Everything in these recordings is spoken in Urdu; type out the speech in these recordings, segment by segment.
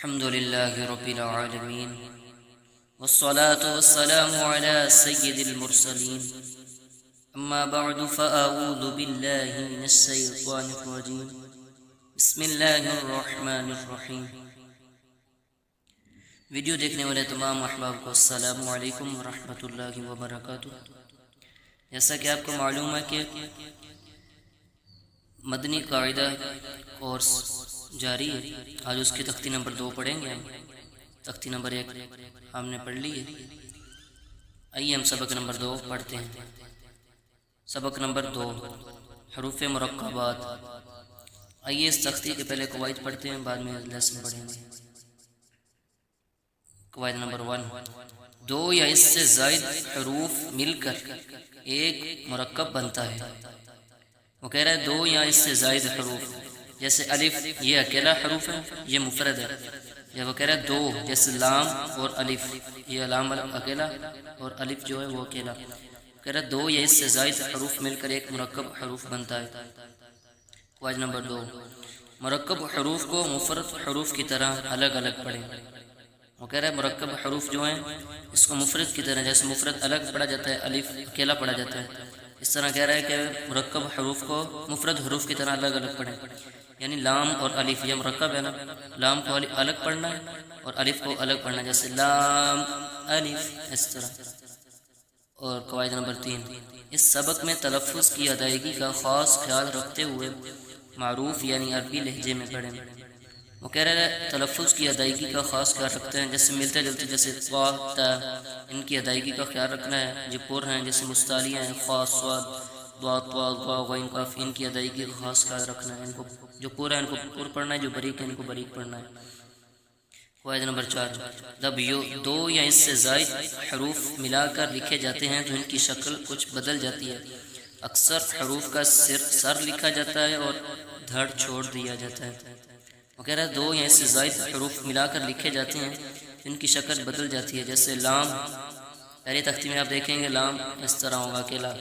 الحمد لله رب العالمين والصلاة والسلام على سيد المرسلين أما بعد فأعوذ بالله من الشيطان الرجيم بسم الله الرحمن الرحیم۔ ویڈیو دیکھنے والے تمام احباب کو السلام علیکم ورحمۃ اللہ وبرکاتہ۔ جیسا کہ آپ کو معلوم ہے کہ مدنی قاعدہ کورس جاری ہے، آج اس کی تختی نمبر 2 پڑھیں گے ہم۔ تختی نمبر 1 ہم نے پڑھ لی ہے، آئیے ہم سبق نمبر 2 پڑھتے ہیں۔ سبق نمبر 2 حروف مرکبات۔ آئیے اس تختی کے پہلے قواعد پڑھتے ہیں، بعد میں لیسن پڑھیں گے۔ قواعد نمبر 1، 2 یا اس سے زائد حروف مل کر ایک مرکب بنتا ہے۔ وہ کہہ رہا ہے 2 یا اس سے زائد حروف، جیسے الف یہ اکیلا حروف ہے، یہ مفرد ہے۔ یا وہ کہہ رہا ہے 2 جیسے لام اور الف، یہ لام اکیلا اور الف جو ہے وہ اکیلا۔ کہہ رہا ہے 2 یا اس سے زائد حروف مل کر ایک مرکب حروف بنتا ہے۔ قواعد نمبر 2، مرکب حروف کو مفرد حروف کی طرح الگ الگ پڑھیں۔ وہ کہہ رہا ہے مرکب حروف جو ہیں اس کو مفرد کی طرح، جیسے مفرد الگ پڑھا جاتا ہے، الف اکیلا پڑھا جاتا ہے، اس طرح کہہ رہا ہے کہ مرکب حروف کو مفرد حروف کی طرح الگ الگ پڑھیں۔ یعنی لام اور الف یہ مرکب ہے نا، لام کو الگ پڑھنا ہے اور الف کو الگ پڑھنا ہے، جیسے لام الف اس طرح۔ اور قواعد نمبر 3، اس سبق میں تلفظ کی ادائیگی کا خاص خیال رکھتے ہوئے معروف یعنی عربی لہجے میں پڑھیں۔ وہ کہہ رہے ہیں تلفظ کی ادائیگی کا خاص خیال رکھتے ہیں، جیسے ملتے جلتے، جیسے وا تا، ان کی ادائیگی کا خیال رکھنا ہے۔ جو پر ہیں جیسے مستعلیہ ہیں، خا صاد ضا طا ظا غین قاف، ان کی ادائیگی کا خاص خیال رکھنا ہے۔ ان کو جو پر ہے ان کو پر پڑھنا ہے، جو باریک ہے ان کو باریک پڑھنا ہے۔ قواعد نمبر 4، جب 2 یا اس سے زائد حروف ملا کر لکھے جاتے ہیں تو ان کی شکل کچھ بدل جاتی ہے۔ اکثر حروف کا سر لکھا جاتا ہے اور دھڑ چھوڑ دیا جاتا ہے۔ وہ کہہ رہا ہے 2 یا اس سے زائد حروف ملا کر لکھے جاتے ہیں تو ان کی شکل بدل جاتی ہے، جیسے لام پہلی تختی میں آپ دیکھیں گے لام اس طرح ہوگا اکیلا،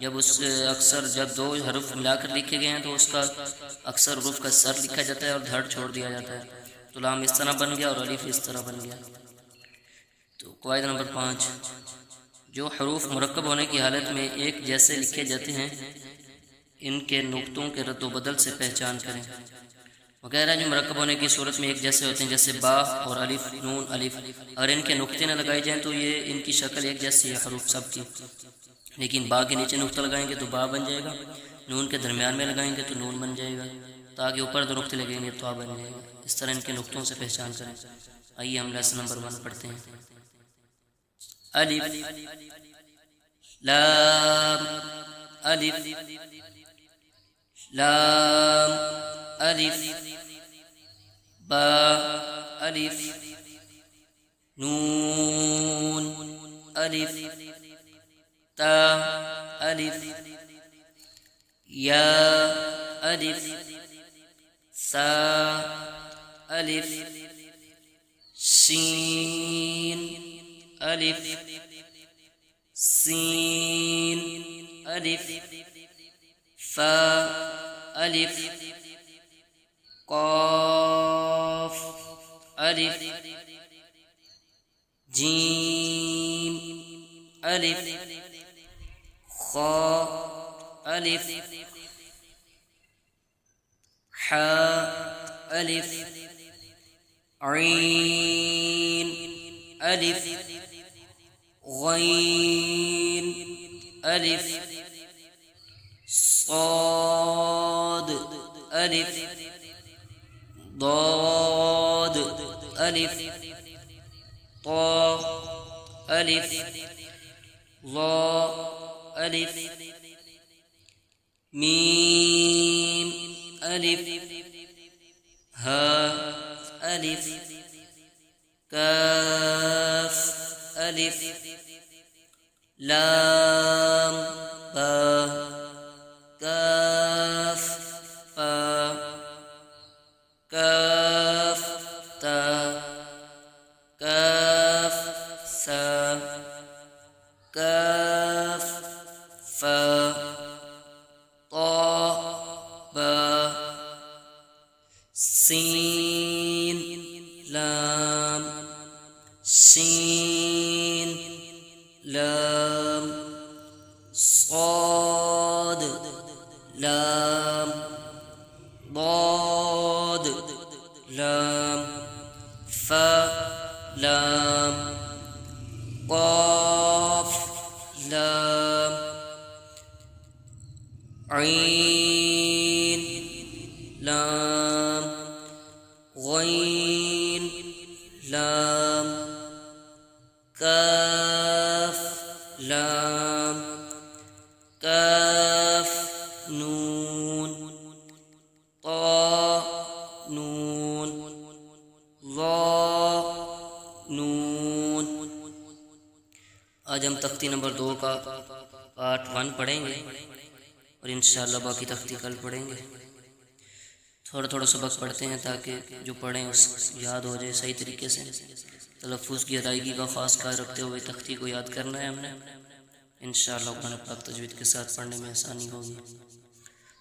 جب اس اکثر جب 2 حروف ملا کر لکھے گئے ہیں تو اس کا اکثر حروف کا سر لکھا جاتا ہے اور دھڑ چھوڑ دیا جاتا ہے، تو لام اس طرح بن گیا اور الف اس طرح بن گیا۔ تو قواعد نمبر 5، جو حروف مرکب ہونے کی حالت میں ایک جیسے لکھے جاتے ہیں ان کے نقطوں کے رد و بدل سے پہچان کریں۔ وغیرہ جو مرکب ہونے کی صورت میں ایک جیسے ہوتے ہیں، جیسے با اور الف، نون الف، اگر ان کے نقطے نہ لگائے جائیں تو یہ ان کی شکل ایک جیسی ہے حروف سب کی، لیکن با کے نیچے نقطہ لگائیں گے تو با بن جائے گا، نون کے درمیان میں لگائیں گے تو نون بن جائے گا، تاکہ اوپر 2 نقطے لگیں گے تو بن جائے گا۔ اس طرح ان کے نقطوں سے پہچان کریں۔ آئیے ہم لیسن نمبر 1 پڑھتے ہیں۔ الف لام الف لام الف با الف نون الف تا الف یا الف سا الف سین الف سین الف فا الف قاف الف جیم الف خا الف حا الف عین الف غین الف صاد الف ضاد الف طا الف ظا الف میم الف ہا الف کاف الف لام با کاف فا کاف تا کاف سا کاف فا طا با سین لام سین لام صاد لام ضاد لام فا لام قاف لام عین لام غین لام کاف لام کاف نون طا نون ظا نون. آج ہم تختی نمبر 2 کا پارٹ 1 پڑھیں گے اور انشاءاللہ باقی تختی کل پڑھیں گے. تھوڑا تھوڑا سبق پڑھتے ہیں تاکہ جو پڑھیں اس یاد ہو جائے صحیح طریقے سے. تلفظ کی ادائیگی کا خاص خیال رکھتے ہوئے تختی کو یاد کرنا ہے ہم نے. انشاءاللہ قرآن پاک تجوید کے ساتھ پڑھنے میں آسانی ہوگی.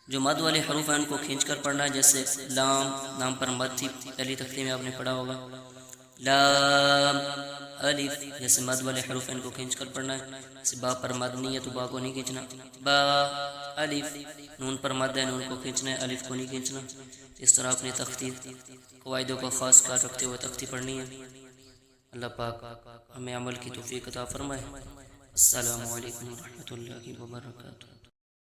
جو مد والے حروف ہیں ان کو کھینچ کر پڑھنا ہے. جیسے لام، لام پر مد تھی پہلی تختی میں آپ نے پڑھا ہوگا. لام الف، جیسے مد والے حروف ہیں ان کو کھینچ کر پڑھنا ہے. جیسے با پر مد نہیں ہے تو با کو نہیں کھینچنا. با الف. نون پر مد ہے، نون کو کھینچنا ہے، الف کو نہیں کھینچنا. اس طرح اپنی تختی قواعدوں کا خاص خیال رکھتے ہوئے تختی پڑھنی ہے. اللہ پاک ہمیں عمل کی توفیق عطا فرمائے. السلام علیکم ورحمۃ اللہ وبرکاتہ.